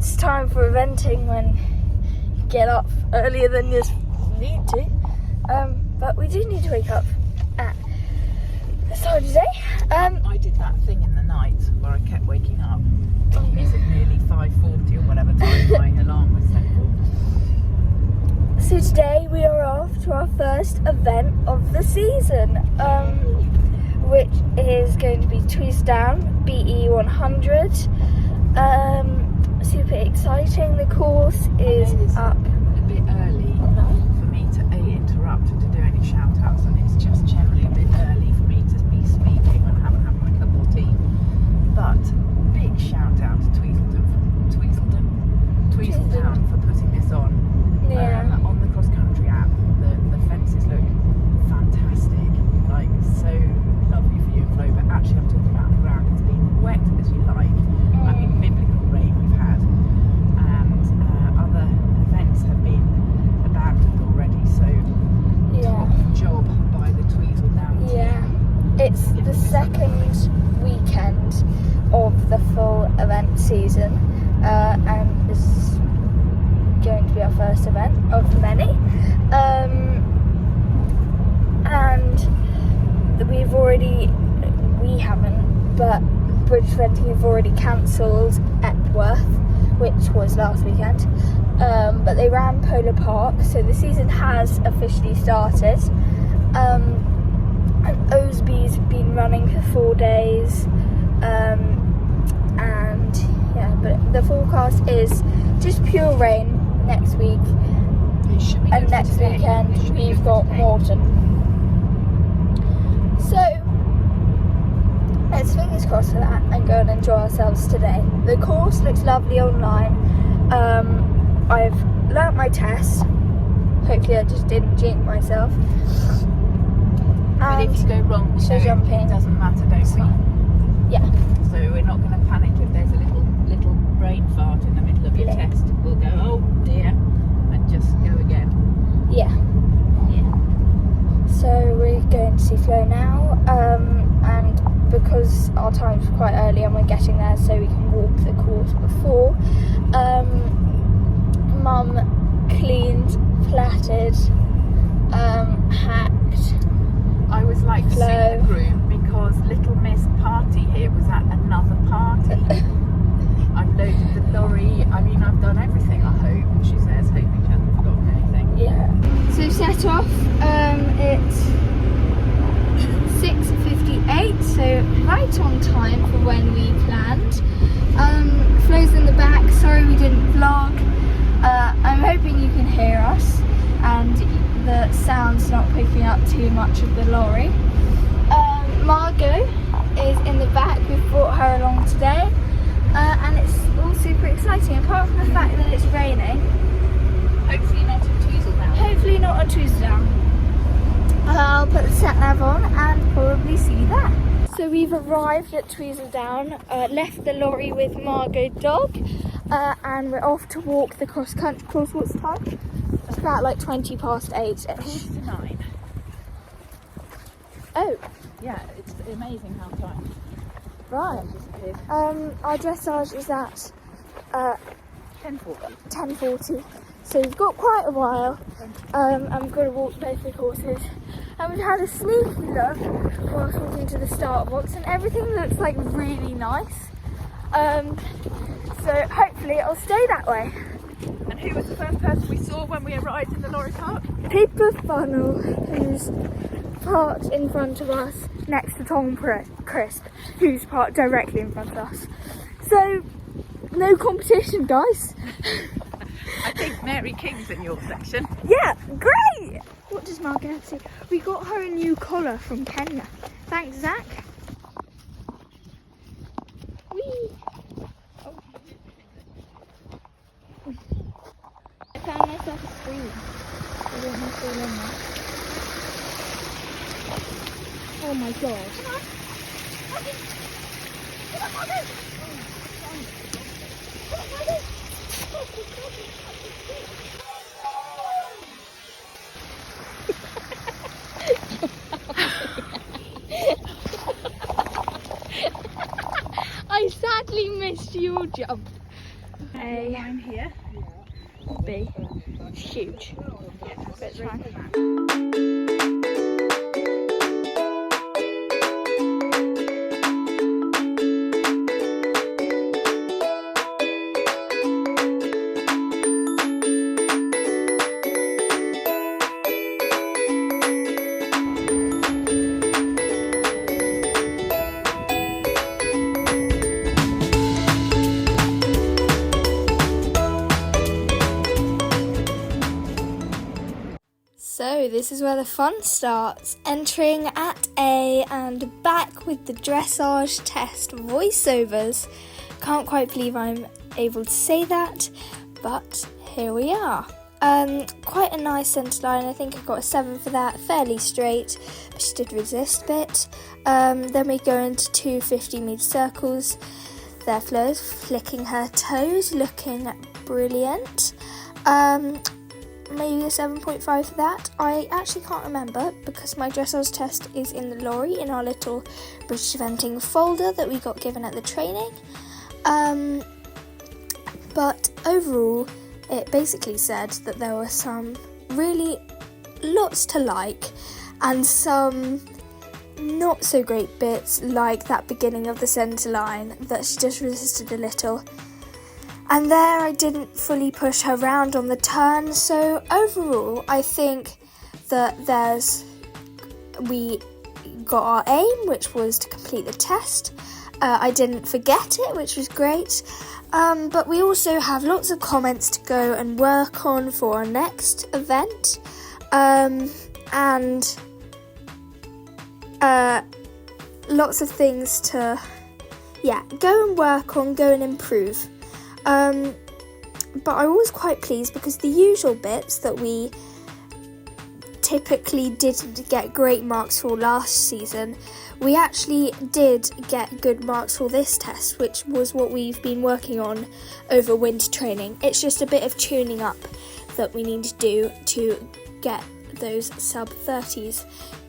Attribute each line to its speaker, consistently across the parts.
Speaker 1: it's time for eventing when you get up earlier than you need to. But we do need to wake up at the start of the day.
Speaker 2: I did that thing in the night where I kept waking up. Is it nearly 5:40 or whatever time my alarm was set for?
Speaker 1: So today we are off to our first event of the season, which is going to be Tweseldown BE100. Super exciting. The course is up.
Speaker 2: A bit early for me to interrupt to do any shout outs, and it's just generally a bit early for me to be speaking when I haven't had my cup of tea. But big shout out to Tweseldown for putting this on.
Speaker 1: Yeah.
Speaker 2: On the cross country app. The fences look fantastic, like so lovely for you and Flo, but actually I'm talking about the ground. It's been wet as you like. I mean, biblical rain we've had, and other events have been abandoned already, so top job by the Tweseldown team.
Speaker 1: Yeah, it's the second weekend of the full event season, and this is going to be our first event of many. And we haven't, but Bridge Eventing have already cancelled Epworth, which was last weekend. But they ran Polar Park, so the season has officially started. And Osby's been running for 4 days. And yeah, but the forecast is just pure rain next week.
Speaker 2: It should be
Speaker 1: And next
Speaker 2: today.
Speaker 1: weekend we've got Morton. So let's fingers crossed for that and go and enjoy ourselves today. The course looks lovely online. I've learnt my test. Hopefully I just didn't jinx myself.
Speaker 2: But if you go wrong,
Speaker 1: so jumping,
Speaker 2: it doesn't matter, don't we?
Speaker 1: Yeah.
Speaker 2: So we're not going to panic if there's a little brain fart in the middle of your test. We'll go, oh dear, and just go again.
Speaker 1: Yeah. So we're going to see Flo now, and because our time's quite early and we're getting there so we can walk the course before, Mum cleaned, plaited, hacked.
Speaker 2: I was like super groom because little Miss Party here was at another party. I've loaded the lorry. I mean, I've done everything, I hope. She says, hoping she hasn't forgotten anything.
Speaker 1: Yeah. So set off. It's 6:58, so right on time for when we planned. Flo's in the back. Sorry we didn't vlog. I'm hoping you can hear us and the sound's not picking up too much of the lorry. Margot is in the back. We've brought her along today, and it's all super exciting. Apart from the fact that it's raining.
Speaker 2: Hopefully not at Tweseldown.
Speaker 1: Hopefully not at Tweseldown. I'll put the sat nav on and probably see you there. So we've arrived at Tweseldown, left the lorry with Margot dog, and we're off to walk the cross country course. What's the time? It's about like 20 past 8-ish.
Speaker 2: 9.
Speaker 1: Oh,
Speaker 2: Yeah, it's amazing how time
Speaker 1: right.
Speaker 2: disappeared.
Speaker 1: Our dressage is at
Speaker 2: 10:40.
Speaker 1: 10:40, so we've got quite a while, and we've got to walk both the courses. And we've had a sneaky look whilst walking to the start box, and everything looks like really nice. So hopefully it'll stay that way.
Speaker 2: And who was the first person we saw when we arrived in the lorry park?
Speaker 1: Paper Funnel, who's parked in front of us next to Tom Crisp, who's parked directly in front of us. So, no competition, guys.
Speaker 2: I think Mary King's in your section.
Speaker 1: Yeah, great! What does Margot have to say? We got her a new collar from Kenya. Thanks, Zach. Whee! Oh. I found myself a screen. I don't know if they're in there. Oh my god. Come on. Come on, Margot. Come on, Margot. I sadly missed your jump. A,
Speaker 2: line here.
Speaker 1: B. It's huge. But it's fine. So this is where the fun starts. Entering at A and back with the dressage test voiceovers. Can't quite believe I'm able to say that, but here we are. Quite a nice centre line. I think I got a 7 for that, fairly straight, but she did resist a bit. Then we go into two 50-metre circles. There Flo's flicking her toes, looking brilliant. Maybe a 7.5 for that. I actually can't remember because my dressage test is in the lorry in our little British eventing folder that we got given at the training. But overall, it basically said that there were some really lots to like and some not so great bits, like that beginning of the centre line that she just resisted a little. And there I didn't fully push her round on the turn, so overall I think that we got our aim, which was to complete the test. I didn't forget it, which was great. But we also have lots of comments to go and work on for our next event. And lots of things to, go and work on, go and improve. But I was quite pleased because the usual bits that we typically didn't get great marks for last season, we actually did get good marks for this test, which was what we've been working on over winter training. It's just a bit of tuning up that we need to do to get those sub-30s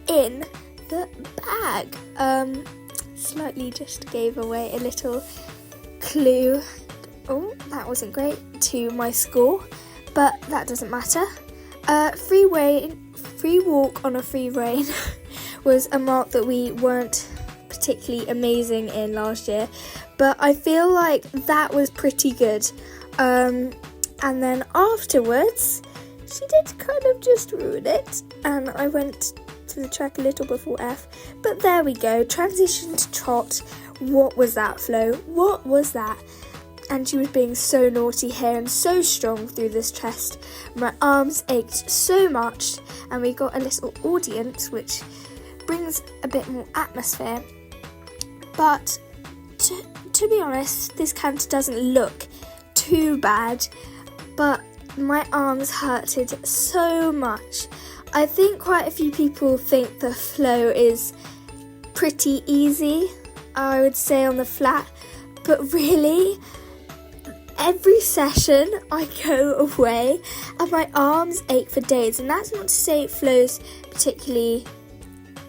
Speaker 1: in the bag. Slightly just gave away a little clue. Oh, that wasn't great, to my score, but that doesn't matter. Free walk on a free rein was a mark that we weren't particularly amazing in last year, but I feel like that was pretty good. And then afterwards, she did kind of just ruin it, and I went to the track a little before F, but there we go. Transition to trot. What was that, Flo? What was that? And she was being so naughty here and so strong through this test. My arms ached so much, and we got a little audience, which brings a bit more atmosphere. But to be honest, this canter doesn't look too bad, but my arms hurted so much. I think quite a few people think the flow is pretty easy, I would say, on the flat, but really, every session I go away and my arms ache for days, and that's not to say Flo's particularly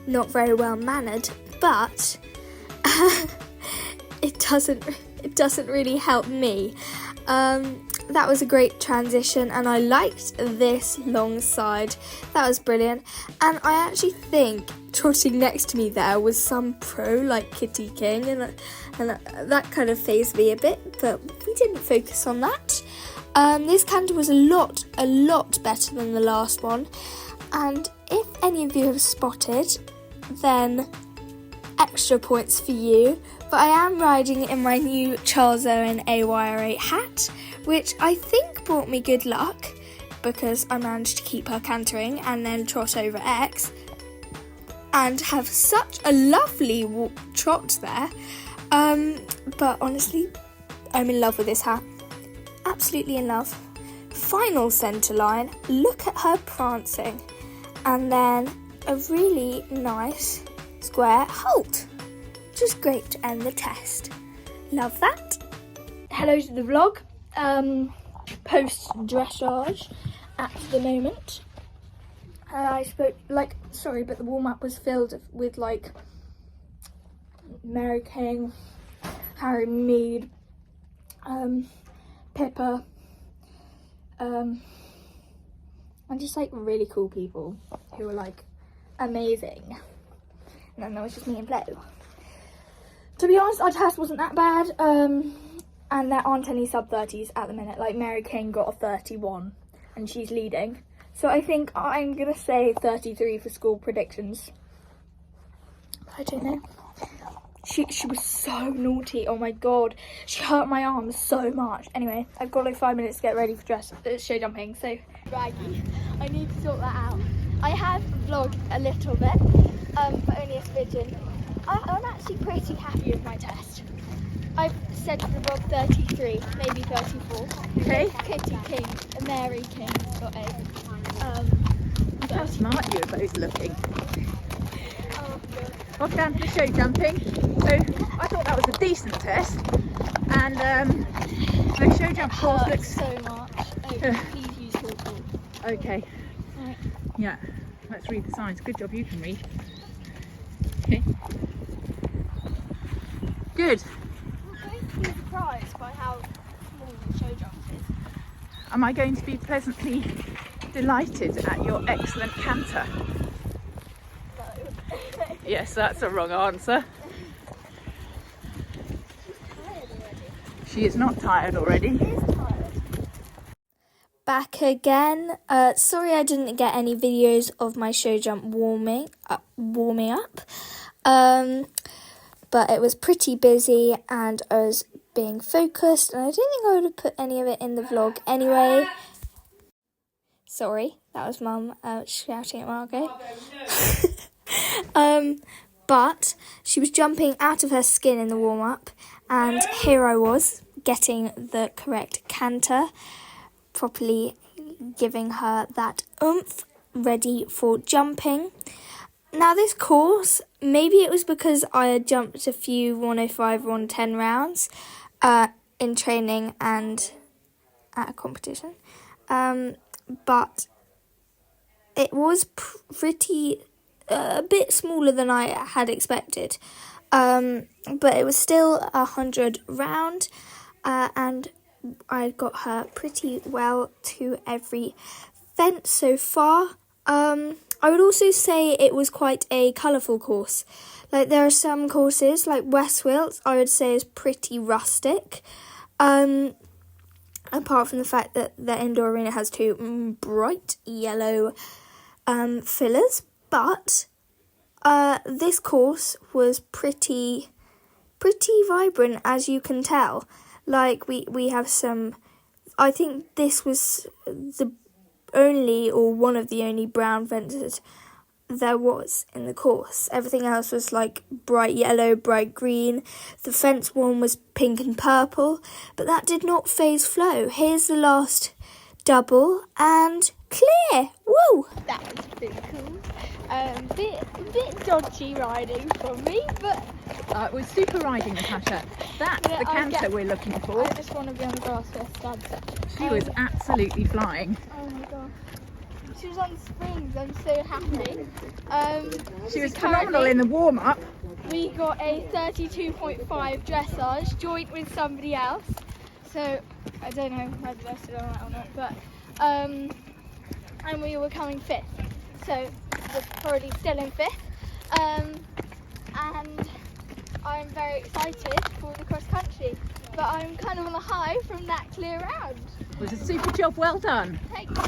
Speaker 1: not very well mannered, but it doesn't really help me. That was a great transition, and I liked this long side. That was brilliant, and I actually think trotting next to me there was some pro like Kitty King, and that kind of fazed me a bit, but we didn't focus on that. This canter was a lot better than the last one, and if any of you have spotted, then extra points for you. But I am riding in my new Charles Owen AYR8 hat, which I think brought me good luck because I managed to keep her cantering and then trot over X and have such a lovely trot there. But honestly, I'm in love with this hat. Absolutely in love. Final centre line, look at her prancing. And then a really nice square halt. Just great to end the test. Love that. Hello to the vlog. Post dressage at the moment. I spoke but the warm-up was filled with Mary King, Harry Mead, Pippa, and just like really cool people who were like amazing. And then there was just me and Flo. To be honest, our test wasn't that bad, and there aren't any sub-30s at the minute. Like Mary King got a 31 and she's leading. So I think I'm gonna say 33 for school predictions. But I don't know. She was so naughty, oh my god. She hurt my arm so much. Anyway, I've got like 5 minutes to get ready for show jumping, so raggy. I need to sort that out. I have vlogged a little bit, but only a smidgen. I'm actually pretty happy with my test. I've said to the vlog 33, maybe 34.
Speaker 2: Okay.
Speaker 1: Kitty King, Mary King got a.
Speaker 2: Look how smart you are both looking.
Speaker 1: Oh god.
Speaker 2: Off down to the show jumping. So I thought that was a decent test, and the show jump course looks
Speaker 1: so much. Oh, please use your.
Speaker 2: okay.
Speaker 1: Right.
Speaker 2: Yeah, let's read the signs. Good job, you can read. Okay. Good.
Speaker 1: I'm going to be surprised by how small the show jump is.
Speaker 2: Am I going to be pleasantly delighted at your excellent canter?
Speaker 1: No.
Speaker 2: Yes, that's a wrong answer. She is not tired already.
Speaker 1: Back again. Sorry I didn't get any videos of my show jump warming up. But it was pretty busy and I was being focused and I don't think I would have put any of it in the vlog anyway. Sorry, that was Mum shouting at Margot. But she was jumping out of her skin in the warm-up and here I was getting the correct canter, properly giving her that oomph, ready for jumping. Now this course, maybe it was because I had jumped a few 105, 110 rounds in training and at a competition, but it was pretty a bit smaller than I had expected, but it was still 100 round, and I got her pretty well to every fence so far. I would also say it was quite a colourful course. Like there are some courses, like West Wilts, I would say is pretty rustic. Apart from the fact that the indoor arena has two bright yellow fillers. But this course was pretty vibrant, as you can tell. Like we have some, I think this was the only or one of the only brown fences there was in the course. Everything else was like bright yellow, bright green. The fence one was pink and purple, but that did not phase Flo. Here's the last double and clear. Woo! That was pretty cool. Bit dodgy riding from me, but
Speaker 2: It was super riding, Natasha. That's the canter we're looking for.
Speaker 1: I just want to be on the grass with studs.
Speaker 2: She was absolutely flying.
Speaker 1: Oh my god. She was on springs, I'm so happy.
Speaker 2: She was phenomenal in the warm-up.
Speaker 1: We got a 32.5 dressage joint with somebody else. So I don't know whether they're still on that or not, but and we were coming 5th. So we're probably still in 5th. And I'm very excited for the cross country. But I'm kind of on a high from that clear round.
Speaker 2: It was a super job, well done.
Speaker 1: Thanks.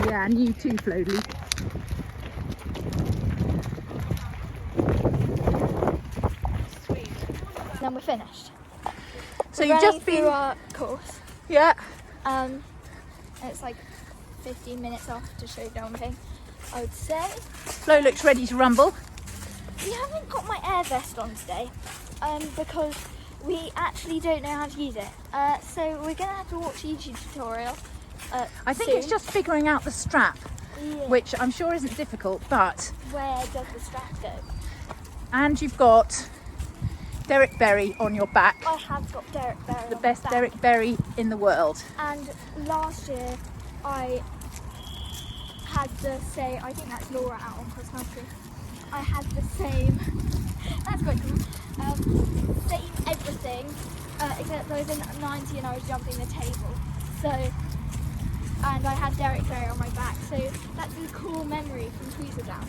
Speaker 2: Yeah, and you too, Flodley.
Speaker 1: Sweet. Then we're finished.
Speaker 2: So
Speaker 1: we're
Speaker 2: you've just
Speaker 1: through
Speaker 2: been
Speaker 1: our course.
Speaker 2: Yeah.
Speaker 1: And it's like 15 minutes after show jumping, I would say.
Speaker 2: Flo looks ready to rumble.
Speaker 1: We haven't got my air vest on today, because we actually don't know how to use it. So we're gonna have to watch a YouTube tutorial.
Speaker 2: I think
Speaker 1: soon.
Speaker 2: it's just figuring out the strap,
Speaker 1: Yeah.
Speaker 2: which I'm sure isn't difficult, but...
Speaker 1: Where does the strap go?
Speaker 2: And you've got Derek Berry on your back.
Speaker 1: I have got Derek Berry.
Speaker 2: The
Speaker 1: on
Speaker 2: best
Speaker 1: my back.
Speaker 2: Derek Berry in the world.
Speaker 1: And last year I had the same, I think that's Laura out on cross country. I had the same That's quite cool. Same everything, except I was in 90 and I was jumping the table. So, and I had Derek Ferry on my back. So that's a cool memory from Tweseldown.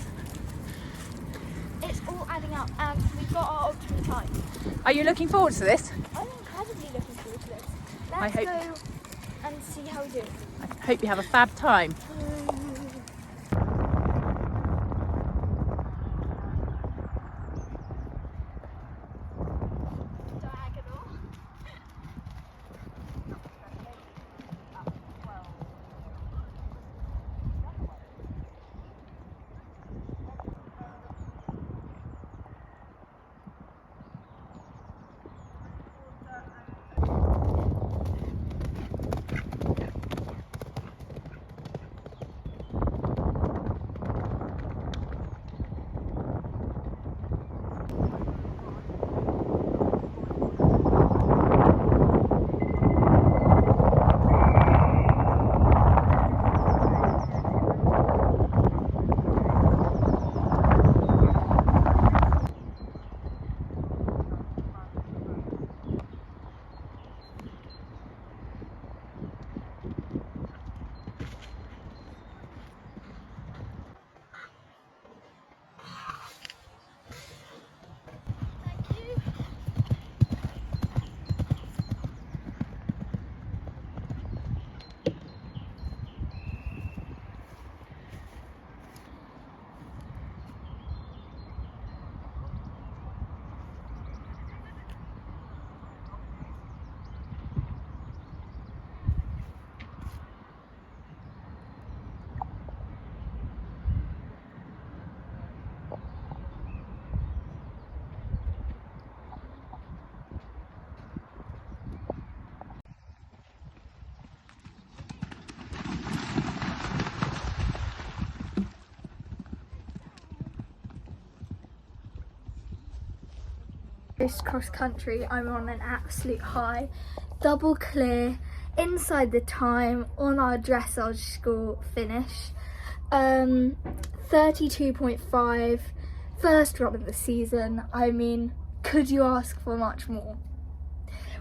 Speaker 1: It's all adding up, and we've got our optimal time.
Speaker 2: Are you looking forward to this?
Speaker 1: I'm incredibly looking forward to this.
Speaker 2: I
Speaker 1: Let's
Speaker 2: hope-
Speaker 1: go and see how we do.
Speaker 2: I hope you have a fab time.
Speaker 1: Diagonal. This cross country, I'm on an absolute high, double clear, inside the time on our dressage score finish. 32.5, first run of the season. I mean, could you ask for much more?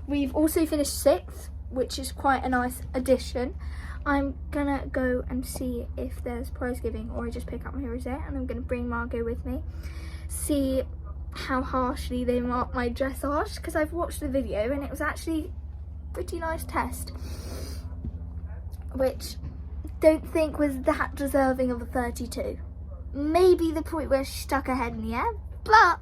Speaker 1: We've also finished 6th, which is quite a nice addition. I'm gonna go and see if there's prize giving, or I just pick up my rosette, and I'm gonna bring Margot with me. See how harshly they mark my dressage, because I've watched the video and it was actually a pretty nice test, which don't think was that deserving of a 32. Maybe the point where she stuck her head in the air, but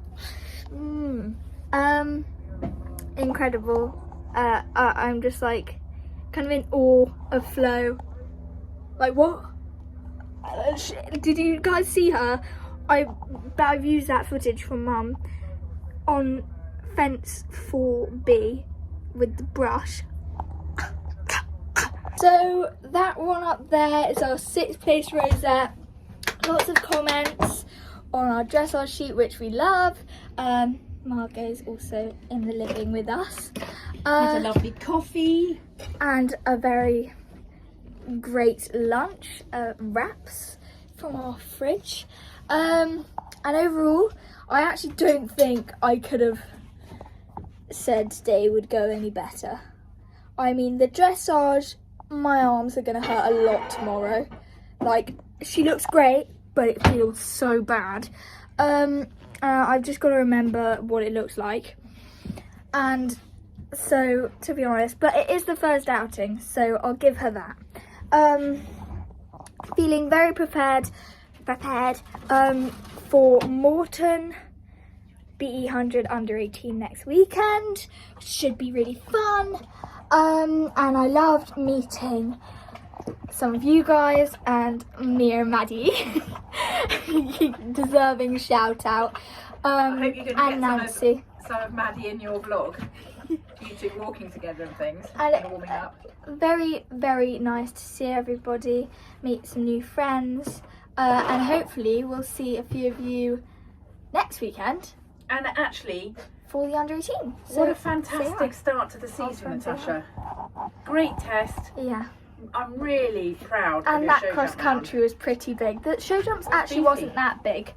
Speaker 1: incredible. I'm just like kind of in awe of Flo. Like, what? Did you guys see her? I've used that footage from Mum on fence 4B with the brush. So that one up there is our 6th place rosette. Lots of comments on our dressage sheet, which we love. Margot's also in the living with us.
Speaker 2: Had a lovely coffee.
Speaker 1: And a very great lunch, wraps from our fridge. And overall, I actually don't think I could have said today would go any better. I mean, the dressage, my arms are going to hurt a lot tomorrow. Like, she looks great, but it feels so bad. I've just got to remember what it looks like. And so, to be honest, but it is the first outing, so I'll give her that. Feeling very prepared for Morton BE100 under 18 next weekend. Should be really fun. And I loved meeting some of you guys and Mia and Maddie. Deserving shout out.
Speaker 2: I hope you're going to
Speaker 1: and Nancy.
Speaker 2: some of Maddie in your vlog. You two walking together and things,
Speaker 1: And
Speaker 2: and warming up.
Speaker 1: Very, very nice to see everybody, meet some new friends, and hopefully we'll see a few of you next weekend
Speaker 2: And actually,
Speaker 1: for the under 18.
Speaker 2: what a
Speaker 1: So,
Speaker 2: fantastic start to the season, Natasha. Great test.
Speaker 1: yeah.
Speaker 2: I'm really proud of
Speaker 1: And
Speaker 2: your
Speaker 1: that
Speaker 2: show
Speaker 1: cross
Speaker 2: jump
Speaker 1: country was pretty big. The show jumps actually
Speaker 2: beefy.
Speaker 1: wasn't that big.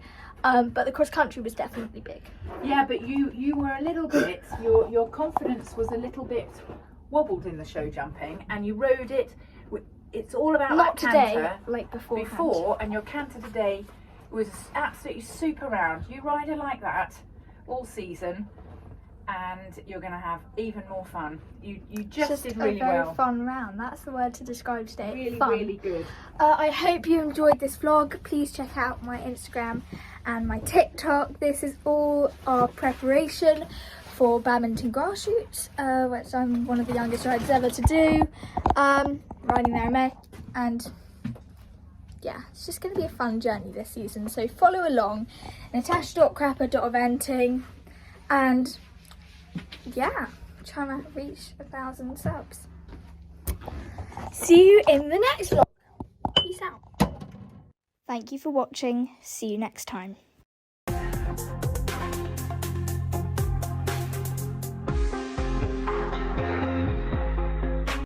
Speaker 1: But the cross country was definitely big.
Speaker 2: Yeah, but you were a little bit, your confidence was a little bit wobbled in the show jumping, and you rode it. It's all about
Speaker 1: Not
Speaker 2: that
Speaker 1: today,
Speaker 2: canter.
Speaker 1: like beforehand.
Speaker 2: Before, and your canter today was absolutely super round. You ride it like that all season, and you're going to have even more fun. You just did really
Speaker 1: a very
Speaker 2: well.
Speaker 1: fun round. That's the word to describe today.
Speaker 2: Really,
Speaker 1: fun.
Speaker 2: really good.
Speaker 1: I hope you enjoyed this vlog. Please check out my Instagram and my TikTok. This is all our preparation for badminton grass shoots, which I'm one of the youngest riders ever to do. Riding there in May, and yeah, it's just going to be a fun journey this season. So follow along, natasha.crapper.eventing, and yeah, trying to reach 1,000 subs. See you in the next vlog. Peace out. Thank you for watching. See you next time.